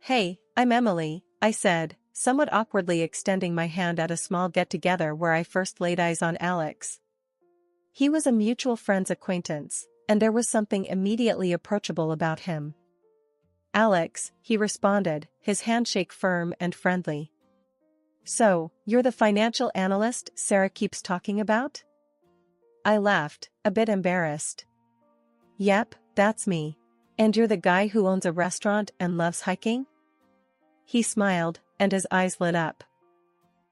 Hey, I'm Emily, I said, somewhat awkwardly extending my hand at a small get-together where I first laid eyes on Alex. He was a mutual friend's acquaintance, and there was something immediately approachable about him. Alex, he responded, his handshake firm and friendly. So, you're the financial analyst Sarah keeps talking about? I laughed, a bit embarrassed. Yep, that's me. And you're the guy who owns a restaurant and loves hiking? He smiled, and his eyes lit up.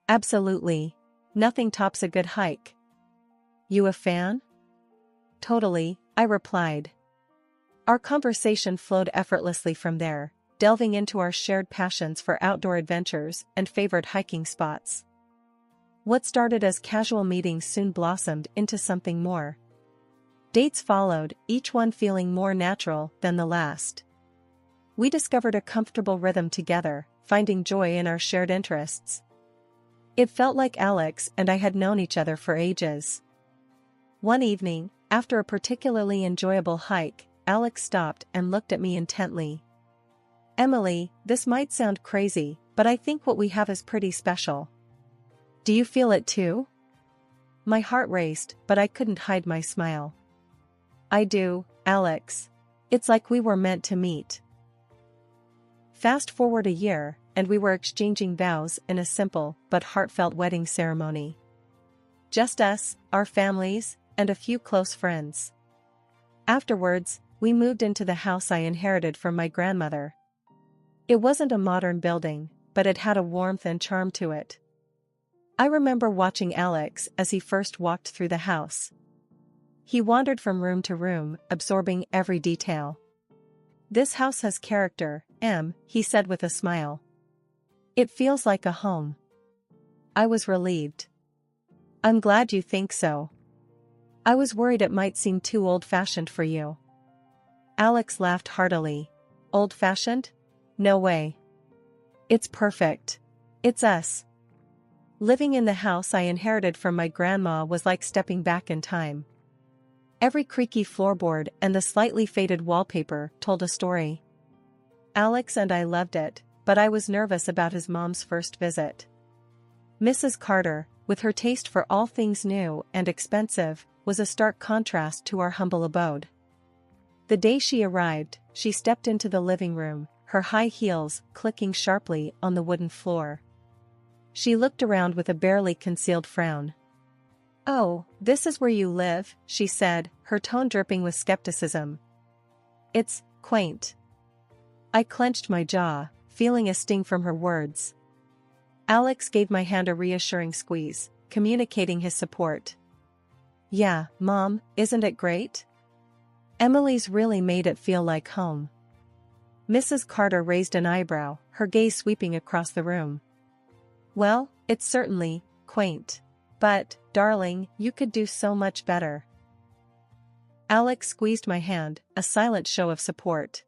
Absolutely. Nothing tops a good hike. You a fan? Totally, I replied. Our conversation flowed effortlessly from there, delving into our shared passions for outdoor adventures and favorite hiking spots. What started as casual meetings soon blossomed into something more. Dates followed, each one feeling more natural than the last. We discovered a comfortable rhythm together, finding joy in our shared interests. It felt like Alex and I had known each other for ages. One evening, after a particularly enjoyable hike, Alex stopped and looked at me intently. Emily, this might sound crazy, but I think what we have is pretty special. Do you feel it too? My heart raced, but I couldn't hide my smile. I do, Alex. It's like we were meant to meet. Fast forward a year, and we were exchanging vows in a simple but heartfelt wedding ceremony. Just us, our families, and a few close friends. Afterwards, we moved into the house I inherited from my grandmother. It wasn't a modern building, but it had a warmth and charm to it. I remember watching Alex as he first walked through the house. He wandered from room to room, absorbing every detail. This house has character, Em, he said with a smile. It feels like a home. I was relieved. I'm glad you think so. I was worried it might seem too old-fashioned for you. Alex laughed heartily. Old-fashioned? No way. It's perfect. It's us. Living in the house I inherited from my grandma was like stepping back in time. Every creaky floorboard and the slightly faded wallpaper told a story. Alex and I loved it, but I was nervous about his mom's first visit. Mrs. Carter, with her taste for all things new and expensive, was a stark contrast to our humble abode. The day she arrived, she stepped into the living room, her high heels clicking sharply on the wooden floor. She looked around with a barely concealed frown. "Oh, this is where you live," she said, her tone dripping with skepticism. "It's quaint." I clenched my jaw, feeling a sting from her words. Alex gave my hand a reassuring squeeze, communicating his support. "Yeah, Mom, isn't it great? Emily's really made it feel like home." Mrs. Carter raised an eyebrow, her gaze sweeping across the room. "Well, it's certainly quaint. But, darling, you could do so much better." Alex squeezed my hand, a silent show of support.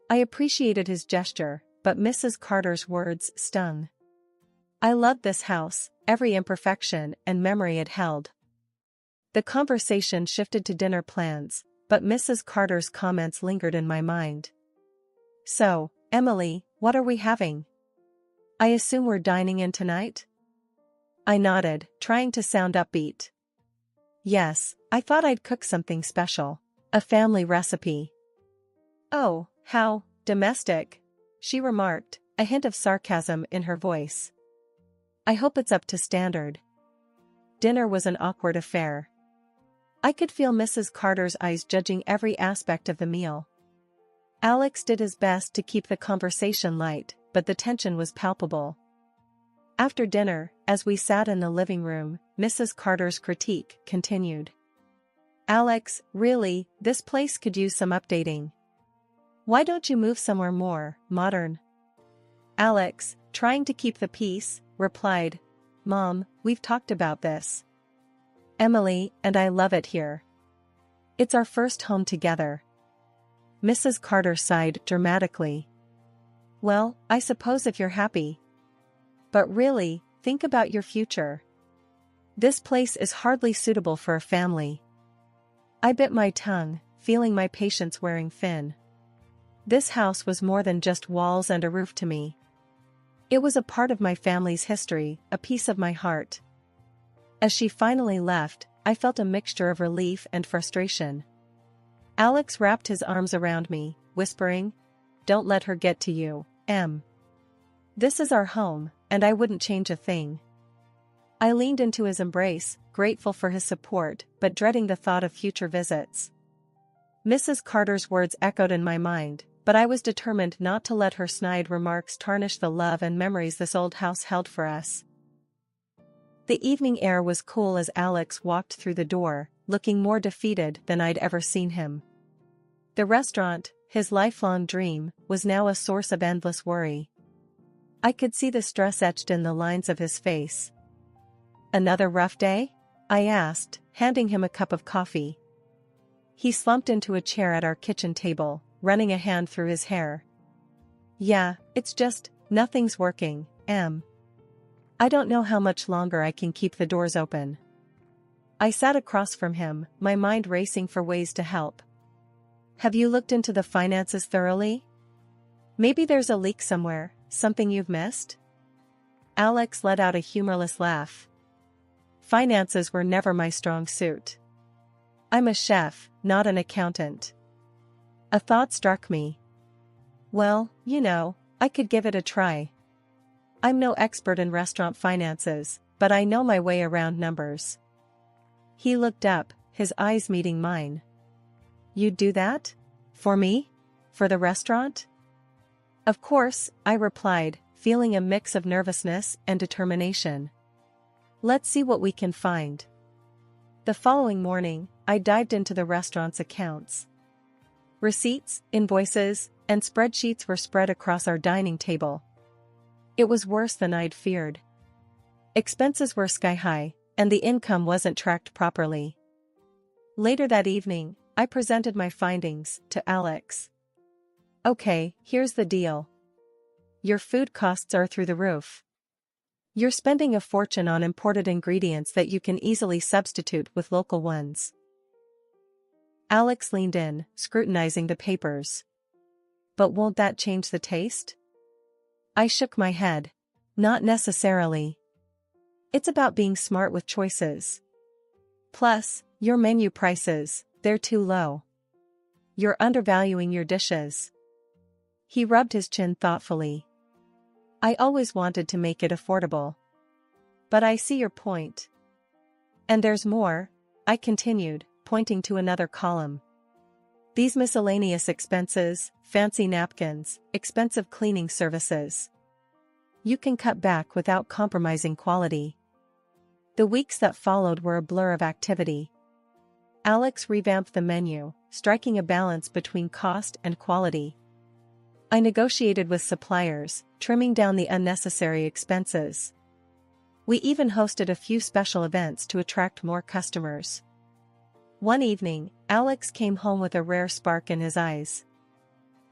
I appreciated his gesture, but Mrs. Carter's words stung. I loved this house, every imperfection and memory it held. The conversation shifted to dinner plans, but Mrs. Carter's comments lingered in my mind. "So, Emily, what are we having? I assume we're dining in tonight?" I nodded, trying to sound upbeat. "Yes, I thought I'd cook something special. A family recipe." "Oh, how domestic," she remarked, a hint of sarcasm in her voice. "I hope it's up to standard." Dinner was an awkward affair. I could feel Mrs. Carter's eyes judging every aspect of the meal. Alex did his best to keep the conversation light, but the tension was palpable. After dinner, as we sat in the living room, Mrs. Carter's critique continued. "Alex, really, this place could use some updating. Why don't you move somewhere more modern?" Alex, trying to keep the peace, replied, "Mom, we've talked about this. Emily and I love it here. It's our first home together." Mrs. Carter sighed dramatically. "Well, I suppose if you're happy. But really, think about your future. This place is hardly suitable for a family." I bit my tongue, feeling my patience wearing thin. This house was more than just walls and a roof to me. It was a part of my family's history, a piece of my heart. As she finally left, I felt a mixture of relief and frustration. Alex wrapped his arms around me, whispering, "Don't let her get to you, Em. This is our home, and I wouldn't change a thing." I leaned into his embrace, grateful for his support, but dreading the thought of future visits. Mrs. Carter's words echoed in my mind, but I was determined not to let her snide remarks tarnish the love and memories this old house held for us. The evening air was cool as Alex walked through the door, looking more defeated than I'd ever seen him. The restaurant, his lifelong dream, was now a source of endless worry. I could see the stress etched in the lines of his face. "Another rough day?" I asked, handing him a cup of coffee. He slumped into a chair at our kitchen table, running a hand through his hair. "Yeah, it's just, nothing's working, Em. I don't know how much longer I can keep the doors open." I sat across from him, my mind racing for ways to help. "Have you looked into the finances thoroughly? Maybe there's a leak somewhere, something you've missed?" Alex let out a humorless laugh. "Finances were never my strong suit. I'm a chef, not an accountant." A thought struck me. "Well, I could give it a try. I'm no expert in restaurant finances, but I know my way around numbers." He looked up, his eyes meeting mine. "You'd do that? For me? For the restaurant?" "Of course," I replied, feeling a mix of nervousness and determination. "Let's see what we can find." The following morning, I dived into the restaurant's accounts. Receipts, invoices, and spreadsheets were spread across our dining table. It was worse than I'd feared. Expenses were sky-high, and the income wasn't tracked properly. Later that evening, I presented my findings to Alex. "Okay, here's the deal. Your food costs are through the roof. You're spending a fortune on imported ingredients that you can easily substitute with local ones." Alex leaned in, scrutinizing the papers. "But won't that change the taste?" I shook my head. "Not necessarily. It's about being smart with choices. Plus, your menu prices, they're too low. You're undervaluing your dishes." He rubbed his chin thoughtfully. "I always wanted to make it affordable. But I see your point. And there's more," I continued, pointing to another column. "These miscellaneous expenses, fancy napkins, expensive cleaning services. You can cut back without compromising quality." The weeks that followed were a blur of activity. Alex revamped the menu, striking a balance between cost and quality. I negotiated with suppliers, trimming down the unnecessary expenses. We even hosted a few special events to attract more customers. One evening, Alex came home with a rare spark in his eyes.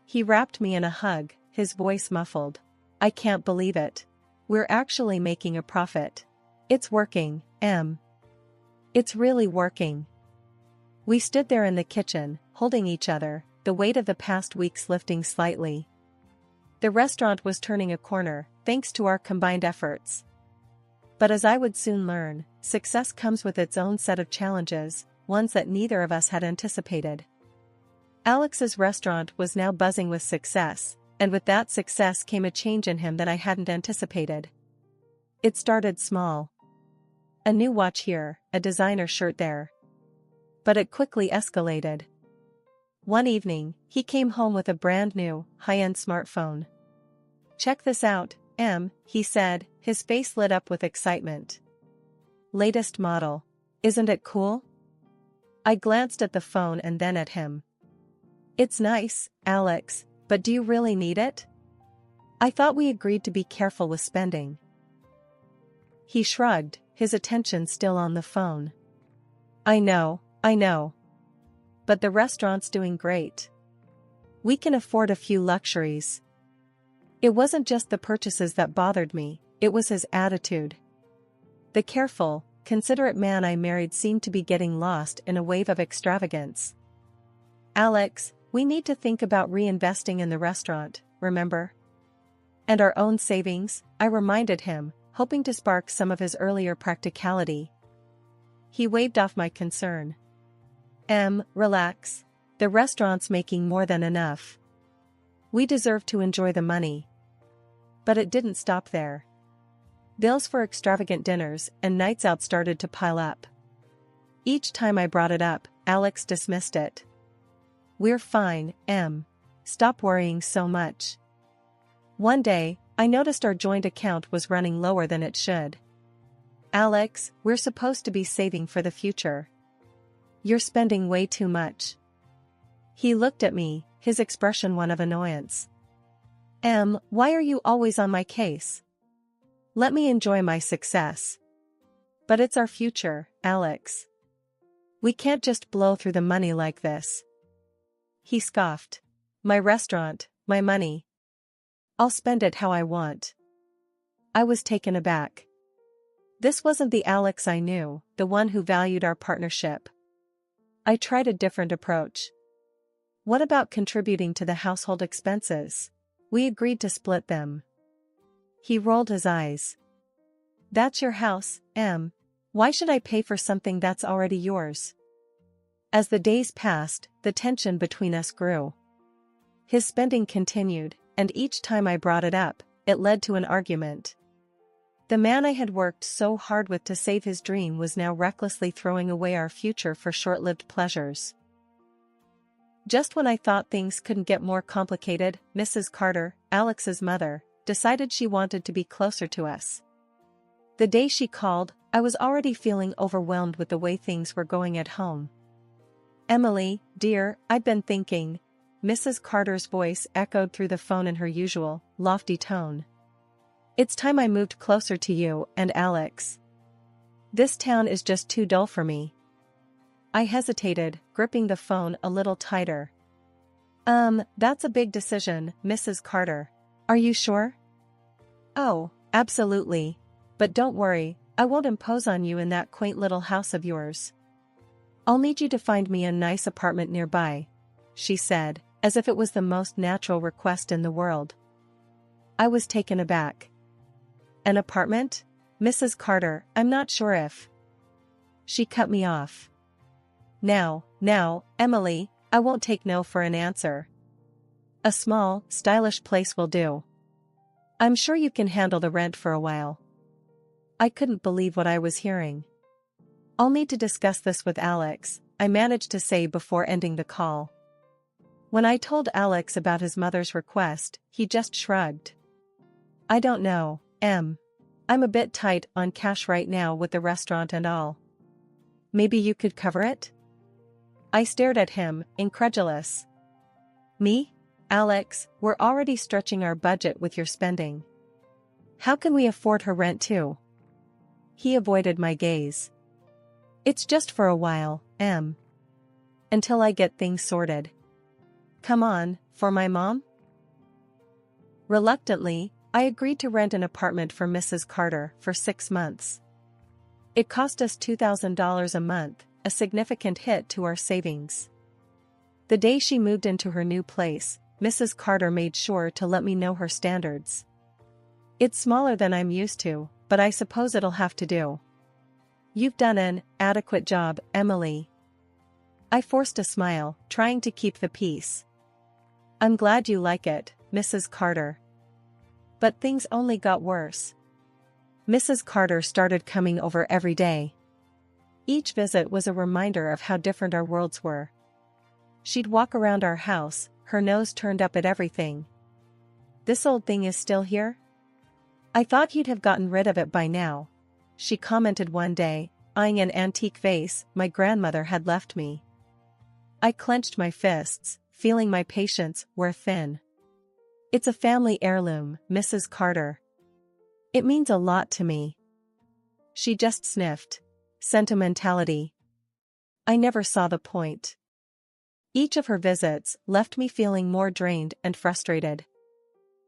He wrapped me in a hug, his voice muffled. "I can't believe it. We're actually making a profit. It's working, Em. It's really working." We stood there in the kitchen, holding each other, the weight of the past weeks lifting slightly. The restaurant was turning a corner, thanks to our combined efforts. But as I would soon learn, success comes with its own set of challenges, ones that neither of us had anticipated. Alex's restaurant was now buzzing with success, and with that success came a change in him that I hadn't anticipated. It started small. A new watch here, a designer shirt there. But it quickly escalated. One evening, he came home with a brand new, high-end smartphone. "Check this out, Em," he said, his face lit up with excitement. "Latest model. Isn't it cool?" I glanced at the phone and then at him. "It's nice, Alex, but do you really need it? I thought we agreed to be careful with spending." He shrugged, his attention still on the phone. I know. But the restaurant's doing great. We can afford a few luxuries." It wasn't just the purchases that bothered me, it was his attitude. The careful, considerate man I married seemed to be getting lost in a wave of extravagance. "Alex, We need to think about reinvesting in the restaurant, remember? And our own savings, I reminded him, hoping to spark some of his earlier practicality. He waved off my concern. Relax. The restaurant's making more than enough. We deserve to enjoy the money. But it didn't stop there. Bills for extravagant dinners and nights out started to pile up. Each time I brought it up, Alex dismissed it. We're fine, Em. Stop worrying so much. One day, I noticed our joint account was running lower than it should. Alex, we're supposed to be saving for the future. You're spending way too much. He looked at me, his expression one of annoyance. Why are you always on my case? Let me enjoy my success. But it's our future, Alex. We can't just blow through the money like this. He scoffed. My restaurant, my money. I'll spend it how I want. I was taken aback. This wasn't the Alex I knew, the one who valued our partnership. I tried a different approach. What about contributing to the household expenses? We agreed to split them. He rolled his eyes. That's your house, Em. Why should I pay for something that's already yours? As the days passed, the tension between us grew. His spending continued, and each time I brought it up, it led to an argument. The man I had worked so hard with to save his dream was now recklessly throwing away our future for short-lived pleasures. Just when I thought things couldn't get more complicated, Mrs. Carter, Alex's mother, decided she wanted to be closer to us. The day she called, I was already feeling overwhelmed with the way things were going at home. Emily, dear, I've been thinking. Mrs. Carter's voice echoed through the phone in her usual, lofty tone. It's time I moved closer to you and Alex. This town is just too dull for me. I hesitated, gripping the phone a little tighter. That's a big decision, Mrs. Carter. Are you sure? Oh, absolutely. But don't worry, I won't impose on you in that quaint little house of yours. I'll need you to find me a nice apartment nearby, she said, as if it was the most natural request in the world. I was taken aback. An apartment? Mrs. Carter, I'm not sure if... She cut me off. Now, Emily, I won't take no for an answer. A small, stylish place will do. I'm sure you can handle the rent for a while. I couldn't believe what I was hearing. I'll need to discuss this with Alex, I managed to say before ending the call. When I told Alex about his mother's request, he just shrugged. I don't know, Em. I'm a bit tight on cash right now with the restaurant and all. Maybe you could cover it? I stared at him, incredulous. Me? Alex, we're already stretching our budget with your spending. How can we afford her rent too? He avoided my gaze. It's just for a while, Em. Until I get things sorted. Come on, for my mom? Reluctantly, I agreed to rent an apartment for Mrs. Carter for 6 months. It cost us $2,000 a month, a significant hit to our savings. The day she moved into her new place, Mrs. Carter made sure to let me know her standards. It's smaller than I'm used to, but I suppose it'll have to do. You've done an adequate job, Emily. I forced a smile, trying to keep the peace. I'm glad you like it, Mrs. Carter. But things only got worse. Mrs. Carter started coming over every day. Each visit was a reminder of how different our worlds were. She'd walk around our house, her nose turned up at everything. This old thing is still here? I thought you'd have gotten rid of it by now, she commented one day, eyeing an antique vase my grandmother had left me. I clenched my fists, feeling my patience wear thin. It's a family heirloom, Mrs. Carter. It means a lot to me. She just sniffed. Sentimentality. I never saw the point. Each of her visits left me feeling more drained and frustrated.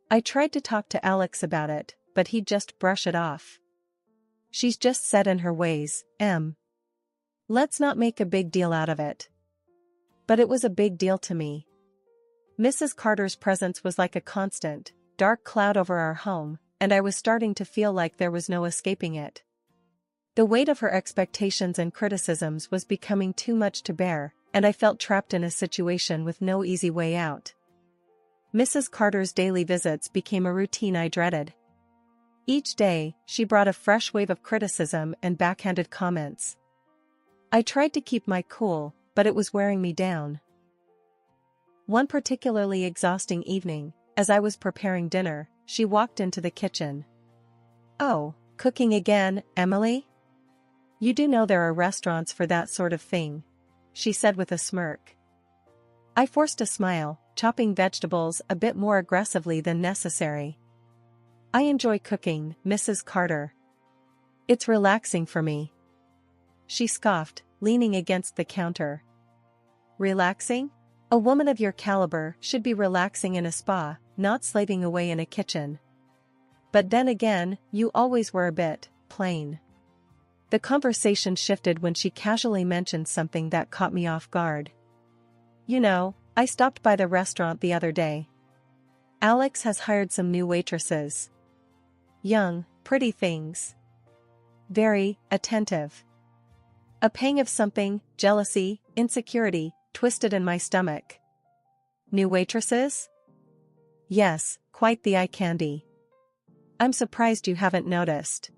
I tried to talk to Alex about it, but he'd just brush it off. She's just set in her ways, Em. Let's not make a big deal out of it. But it was a big deal to me. Mrs. Carter's presence was like a constant, dark cloud over our home, and I was starting to feel like there was no escaping it. The weight of her expectations and criticisms was becoming too much to bear, and I felt trapped in a situation with no easy way out. Mrs. Carter's daily visits became a routine I dreaded. Each day, she brought a fresh wave of criticism and backhanded comments. I tried to keep my cool, but it was wearing me down. One particularly exhausting evening, as I was preparing dinner, she walked into the kitchen. "Oh, cooking again, Emily? You do know there are restaurants for that sort of thing," she said with a smirk. I forced a smile, chopping vegetables a bit more aggressively than necessary. "I enjoy cooking, Mrs. Carter. It's relaxing for me," she scoffed, leaning against the counter. "Relaxing? A woman of your caliber should be relaxing in a spa, not slaving away in a kitchen. But then again, you always were a bit plain." The conversation shifted when she casually mentioned something that caught me off guard. "You know, I stopped by the restaurant the other day. Alex has hired some new waitresses. Young, pretty things. Very attentive." A pang of something, jealousy, insecurity, twisted in my stomach. "New waitresses?" "Yes, quite the eye candy. I'm surprised you haven't noticed.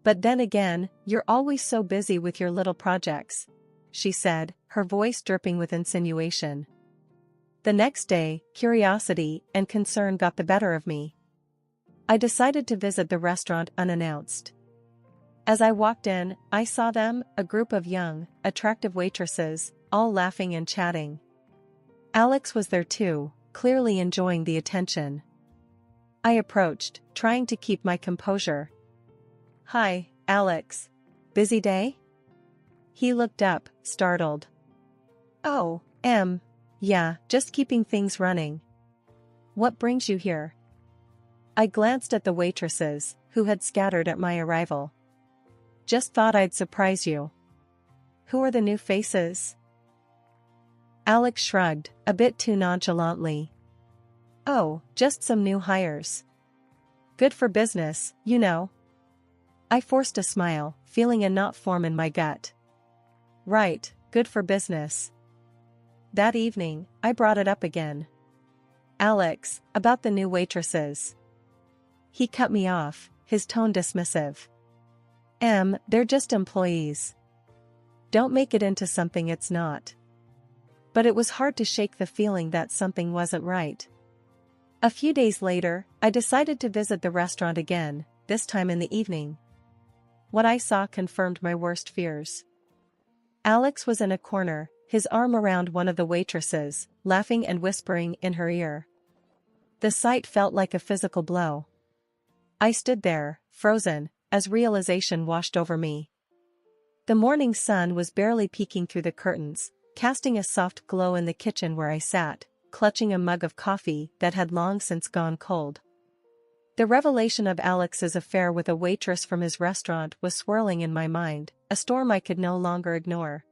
But then again, you're always so busy with your little projects," she said, her voice dripping with insinuation. The next day, curiosity and concern got the better of me. I decided to visit the restaurant unannounced. As I walked in, I saw them, a group of young, attractive waitresses, all laughing and chatting. Alex was there too, clearly enjoying the attention. I approached, trying to keep my composure. "Hi, Alex. Busy day?" He looked up, startled. "Oh, yeah, just keeping things running. What brings you here?" I glanced at the waitresses, who had scattered at my arrival. "Just thought I'd surprise you." "Who are the new faces?" Alex shrugged, a bit too nonchalantly. "Oh, just some new hires. Good for business, you know." I forced a smile, feeling a knot form in my gut. "Right, good for business." That evening, I brought it up again. "Alex, about the new waitresses." He cut me off, his tone dismissive. They're just employees. Don't make it into something it's not." But it was hard to shake the feeling that something wasn't right. A few days later, I decided to visit the restaurant again, this time in the evening. What I saw confirmed my worst fears. Alex was in a corner, his arm around one of the waitresses, laughing and whispering in her ear. The sight felt like a physical blow. I stood there, frozen, as realization washed over me. The morning sun was barely peeking through the curtains, casting a soft glow in the kitchen where I sat, clutching a mug of coffee that had long since gone cold. The revelation of Alex's affair with a waitress from his restaurant was swirling in my mind, a storm I could no longer ignore.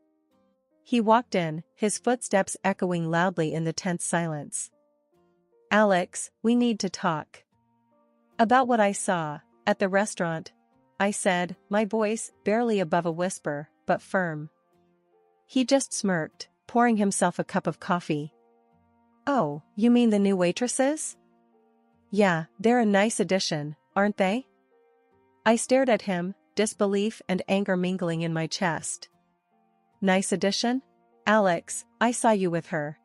He walked in, his footsteps echoing loudly in the tense silence. "Alex, we need to talk." "About what I saw at the restaurant," I said, my voice barely above a whisper, but firm. He just smirked, pouring himself a cup of coffee. "Oh, you mean the new waitresses? Yeah, they're a nice addition, aren't they?" I stared at him, disbelief and anger mingling in my chest. "Nice addition? Alex, I saw you with her.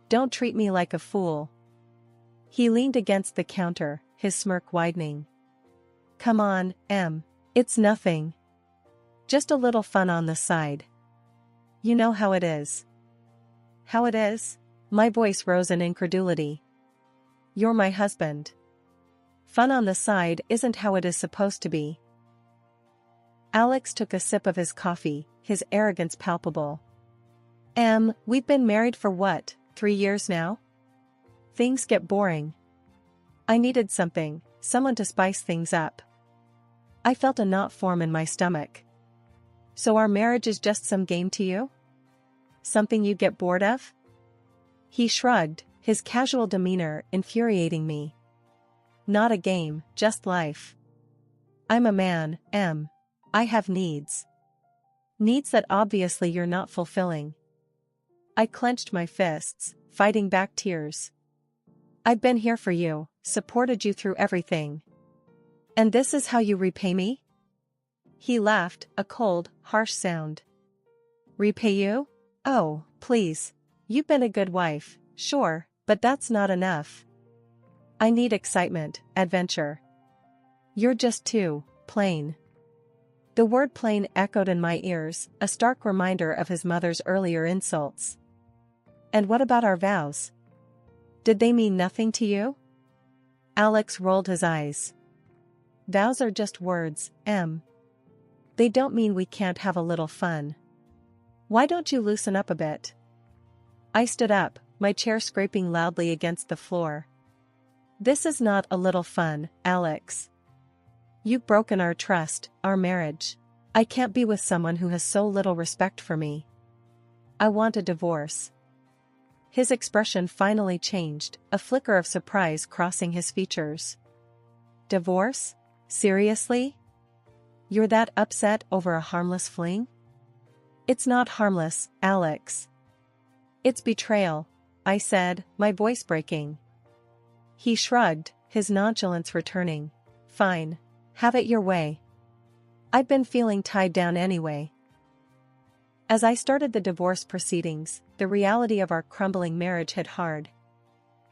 Don't treat me like a fool." He leaned against the counter, his smirk widening. "Come on, it's nothing. Just a little fun on the side. You know how it is." "How it is?" My voice rose in incredulity. "You're my husband. Fun on the side isn't how it is supposed to be." Alex took a sip of his coffee, his arrogance palpable. We've been married for what, 3 years now? Things get boring. I needed someone to spice things up." I felt a knot form in my stomach. "So our marriage is just some game to you? Something you get bored of?" He shrugged, his casual demeanor infuriating me. Not a game, just life. I'm a man, Em. I have needs. Needs that obviously you're not fulfilling. I clenched my fists, fighting back tears. I've been here for you, supported you through everything. And this is how you repay me? He laughed, a cold, harsh sound. Repay you? Oh, please. You've been a good wife, sure, but that's not enough. I need excitement, adventure. You're just too plain. The word plain echoed in my ears, a stark reminder of his mother's earlier insults. And what about our vows? Did they mean nothing to you? Alex rolled his eyes. Vows are just words, Em. They don't mean we can't have a little fun. Why don't you loosen up a bit? I stood up, my chair scraping loudly against the floor. This is not a little fun, Alex. You've broken our trust, our marriage. I can't be with someone who has so little respect for me. I want a divorce. His expression finally changed, a flicker of surprise crossing his features. Divorce? Seriously? You're that upset over a harmless fling? It's not harmless, Alex. It's betrayal, I said, my voice breaking. He shrugged, his nonchalance returning. Fine. Have it your way. I've been feeling tied down anyway. As I started the divorce proceedings, the reality of our crumbling marriage hit hard.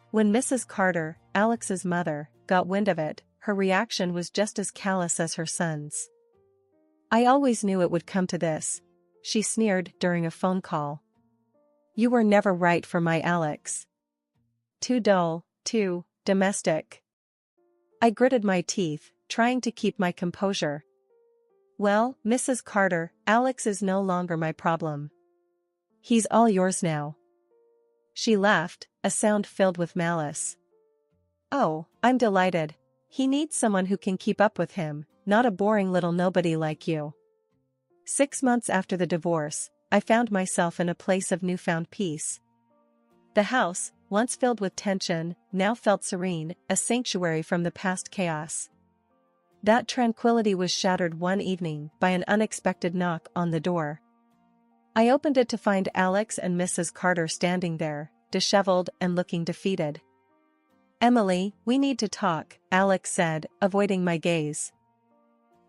When Mrs. Carter, Alex's mother, got wind of it, her reaction was just as callous as her son's. I always knew it would come to this, she sneered during a phone call. You were never right for my Alex. Too dull, too domestic. I gritted my teeth, trying to keep my composure. Well, Mrs. Carter, Alex is no longer my problem. He's all yours now. She laughed, a sound filled with malice. Oh, I'm delighted. He needs someone who can keep up with him, not a boring little nobody like you. 6 months after the divorce, I found myself in a place of newfound peace. The house, once filled with tension, now felt serene, a sanctuary from the past chaos. That tranquility was shattered one evening by an unexpected knock on the door. I opened it to find Alex and Mrs. Carter standing there, disheveled and looking defeated. Emily, we need to talk, Alex said, avoiding my gaze.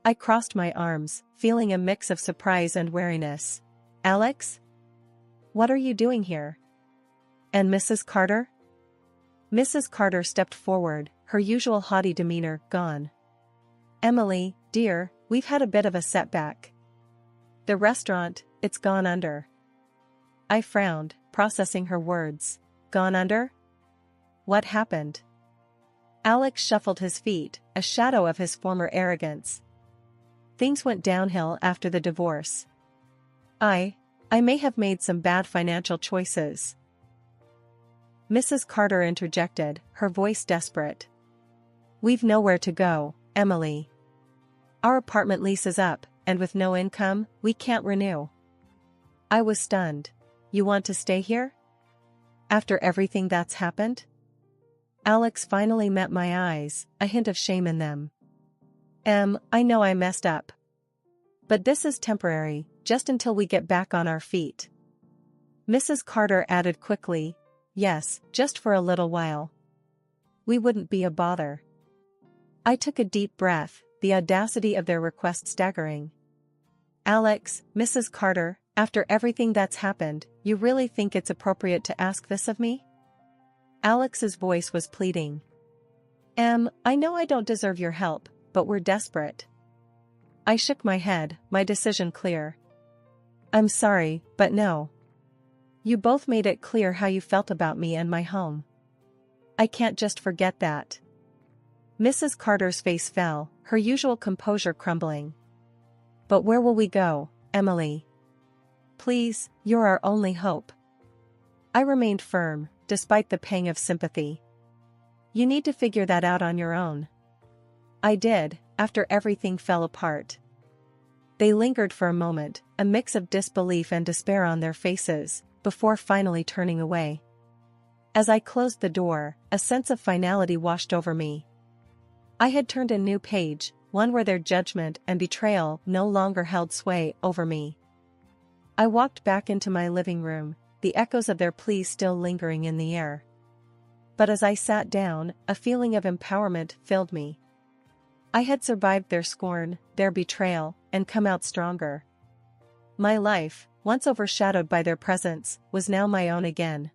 I crossed my arms, feeling a mix of surprise and wariness. Alex? What are you doing here? And Mrs. Carter? Mrs. Carter stepped forward, her usual haughty demeanor gone. Emily, dear, we've had a bit of a setback. The restaurant, it's gone under. I frowned, processing her words. Gone under? What happened? Alex shuffled his feet, a shadow of his former arrogance. Things went downhill after the divorce. I may have made some bad financial choices. Mrs. Carter interjected, her voice desperate. We've nowhere to go, Emily. Our apartment lease is up, and with no income, we can't renew. I was stunned. You want to stay here? After everything that's happened? Alex finally met my eyes, a hint of shame in them. I know I messed up. But this is temporary, just until we get back on our feet. Mrs. Carter added quickly, yes, just for a little while. We wouldn't be a bother. I took a deep breath, the audacity of their request staggering. Alex, Mrs. Carter, after everything that's happened, you really think it's appropriate to ask this of me? Alex's voice was pleading. I know I don't deserve your help, but we're desperate. I shook my head, my decision clear. I'm sorry, but no. You both made it clear how you felt about me and my home. I can't just forget that. Mrs. Carter's face fell, her usual composure crumbling. But where will we go, Emily? Please, you're our only hope. I remained firm, despite the pang of sympathy. You need to figure that out on your own. I did, after everything fell apart. They lingered for a moment, a mix of disbelief and despair on their faces, before finally turning away. As I closed the door, a sense of finality washed over me. I had turned a new page, one where their judgment and betrayal no longer held sway over me. I walked back into my living room, the echoes of their pleas still lingering in the air. But as I sat down, a feeling of empowerment filled me. I had survived their scorn, their betrayal, and come out stronger. My life, once overshadowed by their presence, was now my own again.